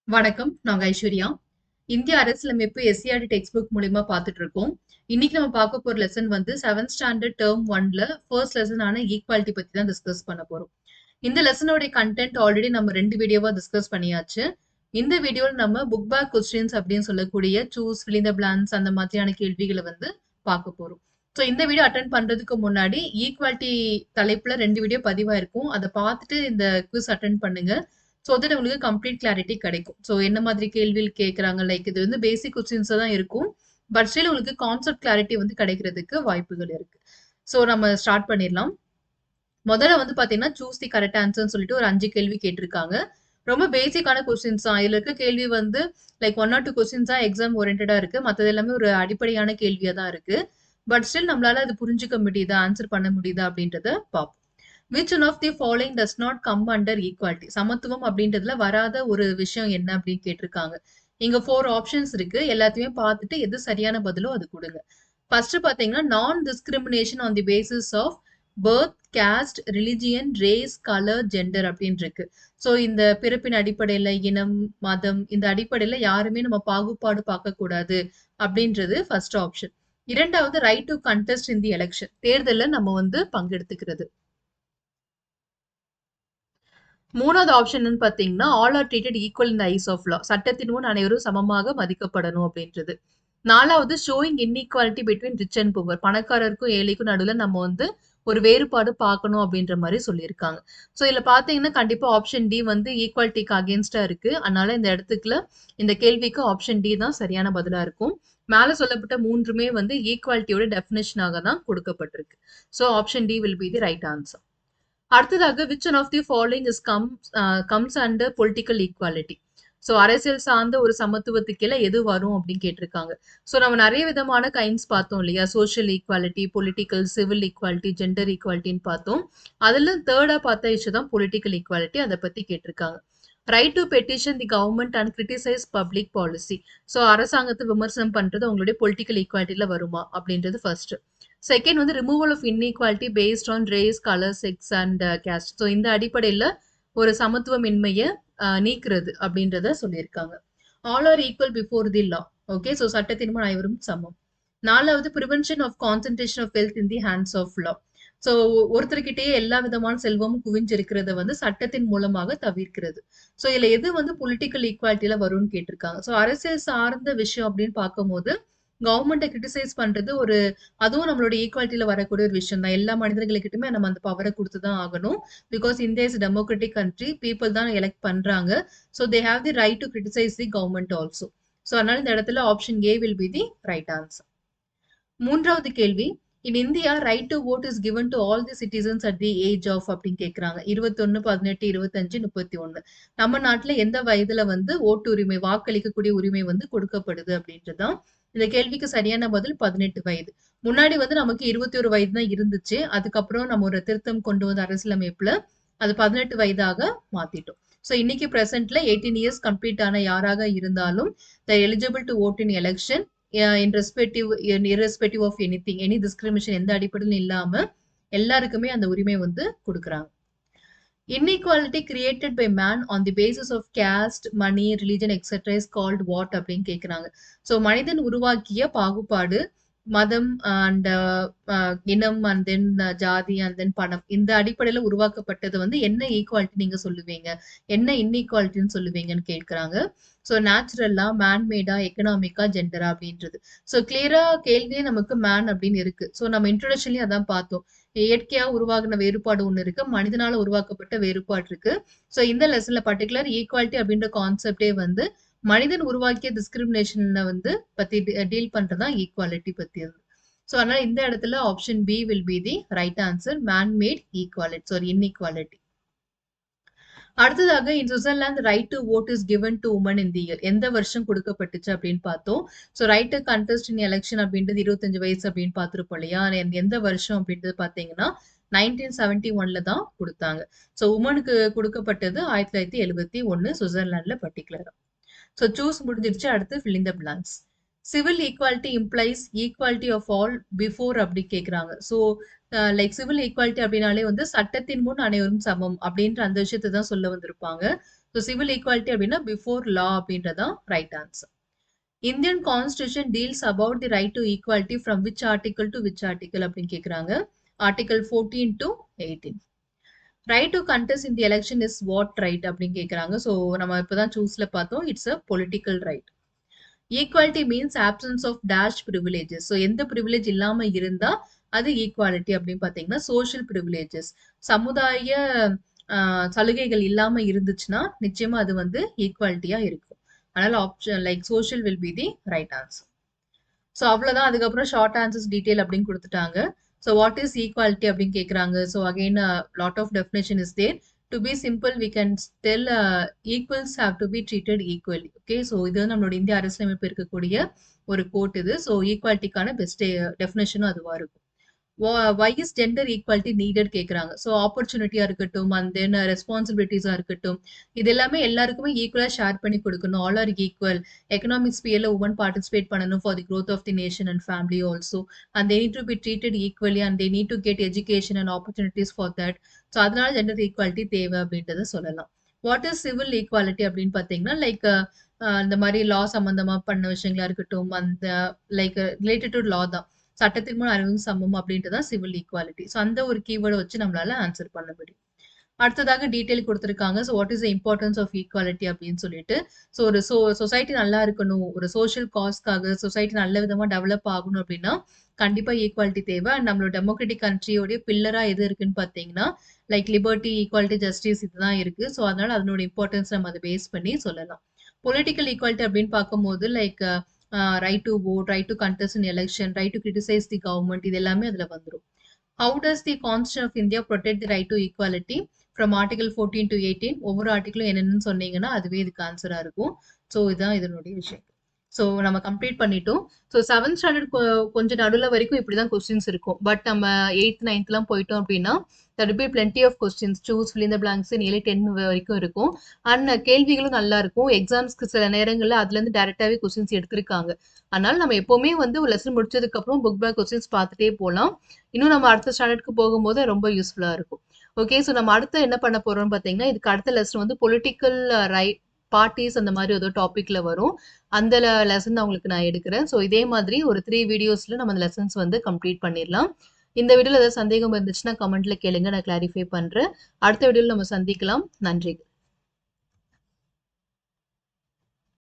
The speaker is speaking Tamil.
வணக்கம். நாங்க ஐஸ்வர்யா. இந்திய அரசியலமைப்பு SCERT டெக்ஸ்ட் புக் மூலியமா பார்த்துட்டு இருக்கோம். இன்னைக்கு நம்ம பார்க்க போற லெசன் வந்து 7th ஸ்டாண்டர்ட் டெர்ம் 1ல ஃபர்ஸ்ட் லெசன் ஆன ஈக்வாலிட்டி பத்தி தான் டிஸ்கஸ் பண்ண போறோம். இந்த லெசனோட கண்டென்ட் ஆல்ரெடி நம்ம 2 வீடியோவா டிஸ்கஸ் பண்ணியாச்சு. இந்த வீடியோல நம்ம புக் பேக் கொஸ்டின்ஸ் அப்படின்னு சொல்லக்கூடிய choose, fill in the blanks அந்த மாதிரியான கேள்விகளை வந்து பார்க்க போறோம். ஸோ இந்த வீடியோ அட்டென்ட் பண்றதுக்கு முன்னாடி ஈக்வாலிட்டி தலைப்புல 2 வீடியோ பதிவா இருக்கும். அதை பார்த்துட்டு இந்த குவிஸ் அட்டென்ட் பண்ணுங்க. ஸோ தட் உங்களுக்கு கம்ப்ளீட் கிளாரிட்டி கிடைக்கும். ஸோ என்ன மாதிரி கேள்விகள் கேட்குறாங்க, லைக் இது வந்து பேசிக் கொஸ்டின்ஸாக தான் இருக்கும். பட் ஸ்டில் உங்களுக்கு கான்செப்ட் கிளாரிட்டி வந்து கிடைக்கிறதுக்கு வாய்ப்புகள் இருக்கு. ஸோ நம்ம ஸ்டார்ட் பண்ணிடலாம். முதல்ல வந்து பார்த்தீங்கன்னா சூஸ் தி கரெக்ட் ஆன்சர்னு சொல்லிட்டு ஒரு 5 கேள்வி கேட்டிருக்காங்க. ரொம்ப பேசிக்கான கொஸ்டின்ஸ் தான். இதுல இருக்க கேள்வி வந்து லைக் 1 or 2 கொஸ்டின்ஸ் தான் எக்ஸாம் ஓரியன்டா இருக்கு. மற்றது எல்லாமே ஒரு அடிப்படையான கேள்வியா தான் இருக்கு. பட் ஸ்டில் நம்மளால அது புரிஞ்சுக்க முடியுதா, ஆன்சர் பண்ண முடியுதா அப்படின்றத பார்ப்போம். which one of the following does not come under equality? சமத்துவம் அப்படின்றதுல வராத ஒரு விஷயம் என்ன அப்படின்னு கேட்டிருக்காங்க. இங்க 4 ஆப்ஷன்ஸ் இருக்கு. எல்லாத்தையுமே பார்த்துட்டு எது சரியான பதிலோ அது கொடுங்க. ஃபர்ஸ்ட் பாத்தீங்கன்னா non discrimination on the basis of birth, caste, religion, race, colour, gender அப்படின்னு இருக்கு. ஸோ இந்த பிறப்பின் அடிப்படையில, இனம், மதம் இந்த அடிப்படையில யாருமே நம்ம பாகுபாடு பார்க்க கூடாது அப்படின்றது ஃபர்ஸ்ட் ஆப்ஷன். இரண்டாவது right to contest in the election, தேர்தலில் நம்ம வந்து பங்கெடுத்துக்கிறது. மூணாவது ஆப்ஷன் பாத்தீங்கன்னா all are treated equal in the eyes of law, சட்டத்தின் முன் அனைவரும் சமமாக மதிக்கப்படணும் அப்படின்றது. நாலாவது showing inequality between rich and poor, பணக்காரருக்கும் ஏழைக்கும் நடுவில் நம்ம வந்து ஒரு வேறுபாடு பார்க்கணும் அப்படின்ற மாதிரி சொல்லியிருக்காங்க. ஸோ இதுல பாத்தீங்கன்னா கண்டிப்பா ஆப்ஷன் டி வந்து ஈக்குவாலிட்டிக்கு அகேன்ஸ்டா இருக்கு. அதனால இந்த இடத்துக்குள்ள இந்த கேள்விக்கு ஆப்ஷன் டி தான் சரியான பதிலா இருக்கும். மேல சொல்லப்பட்ட மூன்றுமே வந்து ஈக்குவாலிட்டியோட டெஃபினேஷனாக தான் கொடுக்கப்பட்டிருக்கு. So option D will be the right answer. அடுத்ததாக which one of the following is comes under political equality. So அரசியல் சார்ந்த ஒரு சமத்துவத்துக்கு எது வரும் அப்படின்னு கேட்டிருக்காங்க. ஸோ நம்ம நிறைய விதமான கைண்ட்ஸ் பார்த்தோம் இல்லையா, social equality, political, civil equality, gender ஈக்வாலிட்டின்னு பார்த்தோம். அதில் தேர்டா பார்த்த இஷ்யூ தான் பொலிட்டிக்கல் ஈக்வாலிட்டி. அதை பத்தி கேட்டிருக்காங்க. Right to petition the government and criticise public policy. So அரசாங்கத்தை விமர்சனம் பண்றது உங்களுடைய பொலிட்டிக்கல் ஈக்வாலிட்டியில வருமா அப்படின்றது ஃபர்ஸ்ட். செகண்ட் வந்து removal of inequality based on race, colour, sex and caste. So இந்த அடிப்படையில் ஒரு சமத்துவமின்மையை நீக்கிறது அப்படின்றத சொல்லியிருக்காங்க. All are equal before the law. Okay, so சட்டத்தின் முன் அனைவரும் சமம். நாலாவது prevention of concentration of wealth in the hands of law. So ஒருத்தர்கிட்டயே எல்லா விதமான செல்வமும் குவிஞ்சிருக்கிறத வந்து சட்டத்தின் மூலமாக தவிர்க்கிறது. ஸோ இதுல எது வந்து பொலிட்டிக்கல் ஈக்வாலிட்டியில வரும்னு கேட்டிருக்காங்க. ஸோ அரசியல் சார்ந்த விஷயம் அப்படின்னு பார்க்கும்போது கவர்மெண்ட்டை கிரிட்டிசைஸ் பண்றது ஒரு அதுவும் நம்மளோட ஈக்வாலிட்டியில வரக்கூடிய ஒரு விஷயம் தான். எல்லா மனிதர்களுக்கிட்டுமே நம்ம அந்த பவரை கொடுத்து தான் ஆகணும். Because India is democratic country, people தான் எலெக்ட் பண்றாங்க. So they have the right to criticise the government also. So அதனால இந்த இடத்துல option A will be the right answer. மூன்றாவது கேள்வி, in India right to vote is given to all the citizens at the age of அப்படின்னு கேட்கறாங்க. 21, 18, 25, 31. நம்ம நாட்டுல எந்த வயதுல வந்து ஓட்டு உரிமை, வாக்களிக்கக்கூடிய உரிமை வந்து கொடுக்கப்படுது அப்படின்றதுதான். இந்த கேள்விக்கு சரியான பதில் 18 வயது. முன்னாடி வந்து நமக்கு 21 வயது தான் இருந்துச்சு. அதுக்கப்புறம் நம்ம ஒரு திருத்தம் கொண்டு வந்த அரசியலமைப்புல அது 18 வயதாக மாத்திட்டோம். ஸோ இன்னைக்கு பிரசன்ட்ல 18 இயர்ஸ் கம்ப்ளீட் ஆன யாராக இருந்தாலும் the eligible to vote in election irrespective of anything, any discrimination எந்த அடிப்படையிலும் இல்லாம எல்லாருக்குமே அந்த உரிமை வந்து கொடுக்குறாங்க. Inequality created by man on the basis of caste, money, religion, etc. is called what அப்படின்னு கேக்குறாங்க. ஸோ மனிதன் உருவாக்கிய பாகுபாடு, மதம் அண்ட் இனம் அண்ட் தென் ஜாதி அண்ட் தென் பணம் இந்த அடிப்படையில உருவாக்கப்பட்டது வந்து என்ன ஈக்குவாலிட்டி நீங்க சொல்லுவீங்க, என்ன இன்இக்வாலிட்டின்னு சொல்லுவீங்கன்னு கேட்கிறாங்க. ஸோ நேச்சுரலா, மேன்மேடா, எக்கனாமிக்கா, ஜெண்டரா அப்படின்றது. ஸோ கிளியரா கேள்வியே நமக்கு மேன் அப்படின்னு இருக்கு. ஸோ நம்ம இன்ட்ரோடக்ஷன்லயும் அதான் பார்த்தோம். இயற்கையா உருவாகின வேறுபாடு ஒண்ணு இருக்கு, மனிதனால உருவாக்கப்பட்ட வேறுபாடு இருக்கு. ஸோ இந்த லெசன்ல பர்டிகுலர் ஈக்குவாலிட்டி அப்படின்ற கான்செப்டே வந்து மனிதன் உருவாக்கிய டிஸ்கிரிமினேஷன்ல வந்து பத்தி டீல் பண்றதா ஈக்குவாலிட்டி பத்தி. ஸோ அதனால இந்த இடத்துல option B will be the right answer, manmade equality, sorry inequality. அடுத்ததாக in Switzerland right to vote is given to women in the year, எந்த வருஷம் கொடுக்கப்பட்டுச்சு அப்படின்னு பார்த்தோம். So right to contest in election அப்படின்றது 25 வயசு அப்படின்னு பார்த்துருப்போம் இல்லையா. எந்த வருஷம் அப்படின்றது பார்த்தீங்கன்னா 1971ல தான் கொடுத்தாங்க. ஸோ உமனுக்கு கொடுக்கப்பட்டது 1971 சுவிட்சர்லாந்துல பர்டிகுலரா. ஸோ சூஸ் முடிஞ்சிருச்சு. அடுத்து fill in the blanks. Civil equality implies equality of all before அப்படி கேட்குறாங்க. ஸோ லைக் சிவில் ஈக்குவாலிட்டி அப்படின்னாலே வந்து சட்டத்தின் முன் அனைவரும் சமம் அப்படின்ற அந்த விஷயத்தை தான் சொல்ல வந்திருப்பாங்க. ஸோ சிவில் ஈக்குவாலிட்டி அப்படின்னா பிஃபோர் லா அப்படின்றதான் right answer. Indian constitution deals about the right to equality from which article to which article அப்படின்னு கேட்குறாங்க. Article 14 to 18. Right to contest in the election is what right அப்படின்னு கேட்குறாங்க. ஸோ நம்ம இப்போதான் சூஸ்ல பார்த்தோம். It's a political right. Equality means absence of dash privileges. So எந்த ப்ரிவிலேஜ் இல்லாம இருந்தா அது ஈக்குவாலிட்டி அப்படின்னு பார்த்தீங்கன்னா சோஷியல் ப்ரிவிலேஜஸ், சமுதாய சலுகைகள் இல்லாம இருந்துச்சுன்னா நிச்சயமா அது வந்து ஈக்குவாலிட்டியா இருக்கும். அதனால option like social will be the right answer. So அவ்வளோதான். அதுக்கப்புறம் ஷார்ட் ஆன்சர்ஸ் டீட்டெயில் அப்படின்னு கொடுத்துட்டாங்க. ஸோ வாட் இஸ் ஈக்குவாலிட்டி அப்படின்னு கேட்குறாங்க. So again lot of definition is there. To be simple we can tell equals have to be treated equally. Okay, so இது வந்து நம்மளோட இந்திய அரசியலமைப்பு இருக்கக்கூடிய ஒரு கோட் இது. ஸோ ஈக்குவாலிட்டிக்கான பெஸ்ட் டெஃபினேஷனும் அதுவாக இருக்கும். why is gender equality needed கேக்குறாங்க. ஸோ ஆப்பர்ச்சுனிட்டியா இருக்கட்டும் அண்ட் தென் ரெஸ்பான்சிபிலிட்டிஸா இருக்கட்டும், இது எல்லாமே எல்லாருக்குமே ஈக்குவலா ஷேர் பண்ணி கொடுக்கணும். All are equal. எக்கனாமிக் ஸ்பியர்ல உமன் பார்ட்டிசிபேட் பண்ணணும் for the growth of the nation and family also. And they need to be treated equally and they need to get education and opportunities for that. So அதனால ஜெண்டர் ஈக்குவாலிட்டி தேவை அப்படின்றத சொல்லலாம். வாட் இஸ் சிவில் ஈக்குவாலிட்டி அப்படின்னு பார்த்தீங்கன்னா லைக் இந்த மாதிரி லா சம்பந்தமா பண்ண விஷயங்களா இருக்கட்டும், அந்த லைக் ரிலேட்டட் டு லா தான். சட்டத்தின் முன் அனைவரும் சமம் அப்படின்றதான் சிவில் ஈக்குவாலிட்டி. ஸோ அந்த ஒரு கீவேர்டை வச்சு நம்மளால ஆன்சர் பண்ண முடியும். அடுத்ததாக டீட்டெயில் கொடுத்துருக்காங்க. So what is the importance of equality அப்படின்னு சொல்லிட்டு. ஸோ ஒரு சொசைட்டி நல்லா இருக்கணும், ஒரு சோஷியல் காஸ்க்காக சொசைட்டி நல்ல விதமா டெவலப் ஆகணும் அப்படின்னா கண்டிப்பா ஈக்குவாலிட்டி தேவை. அண்ட் நம்மளோட டெமோக்ராட்டிக் கண்ட்ரியோடைய பில்லரா எது இருக்குன்னு பார்த்தீங்கன்னா லைக் லிபர்ட்டி, ஈக்குவாலிட்டி, ஜஸ்டிஸ் இதுதான் இருக்கு. ஸோ அதனால அதனோட இம்பார்ட்டன்ஸ் நம்ம அதை பேஸ் பண்ணி சொல்லலாம். பொலிட்டிக்கல் ஈக்குவாலிட்டி அப்படின்னு பார்க்கும்போது like right to vote, right to contest in election, right to criticize the government, இது எல்லாமே அதுல வந்துரும். How does the constitution of India protect the right to equality from article 14 to 18? ஒவ்வொரு ஆர்டிகளும் என்னென்னு சொன்னீங்கன்னா அதுவே இதுக்கு ஆன்சரா இருக்கும். ஸோ இதுதான் இதனுடைய விஷயம். ஸோ நம்ம கம்ப்ளீட் பண்ணிட்டோம். ஸோ 7th ஸ்டாண்டர்ட் கொஞ்சம் நடுவில் வரைக்கும் இப்படிதான் கொஸ்டின்ஸ் இருக்கும். பட் நம்ம 8th 9thலாம் போயிட்டோம் அப்படின்னா there will be plenty of questions, choose fill in the blanks nearly 10 வரைக்கும் இருக்கும். அண்ட் கேள்விகளும் நல்லா இருக்கும். எக்ஸாம்ஸ்க்கு சில நேரங்களில் அதுல இருந்து டைரக்டாவே கொஸ்டின்ஸ் எடுத்திருக்காங்க. அதனால நம்ம எப்பவுமே வந்து ஒரு லெசன் முடிச்சதுக்கு அப்புறம் புக் பேக் கொஸ்டின்ஸ் பார்த்துட்டே போகலாம். இன்னும் நம்ம அடுத்த ஸ்டாண்டர்ட்க்கு போகும்போது ரொம்ப யூஸ்ஃபுல்லா இருக்கும். ஓகே, ஸோ நம்ம அடுத்து என்ன பண்ண போறோம்னு பார்த்தீங்கன்னா இதுக்கு அடுத்த லெசன் வந்து பொலிட்டிக்கல் ரைட் பார்ட்டிஸ் அந்த மாதிரி ஏதோ டாபிக்ல வரும். அந்த லெசன் தான் உங்களுக்கு நான் எடுக்கிறேன். ஸோ இதே மாதிரி ஒரு 3 வீடியோஸ்ல நம்ம அந்த லெசன்ஸ் வந்து கம்ப்ளீட் பண்ணிடலாம். இந்த வீடியோல ஏதாவது சந்தேகம் இருந்துச்சுன்னா கமெண்ட்ல கேளுங்க, நான் கிளாரிஃபை பண்றேன். அடுத்த வீடியோல நம்ம சந்திக்கலாம். நன்றி.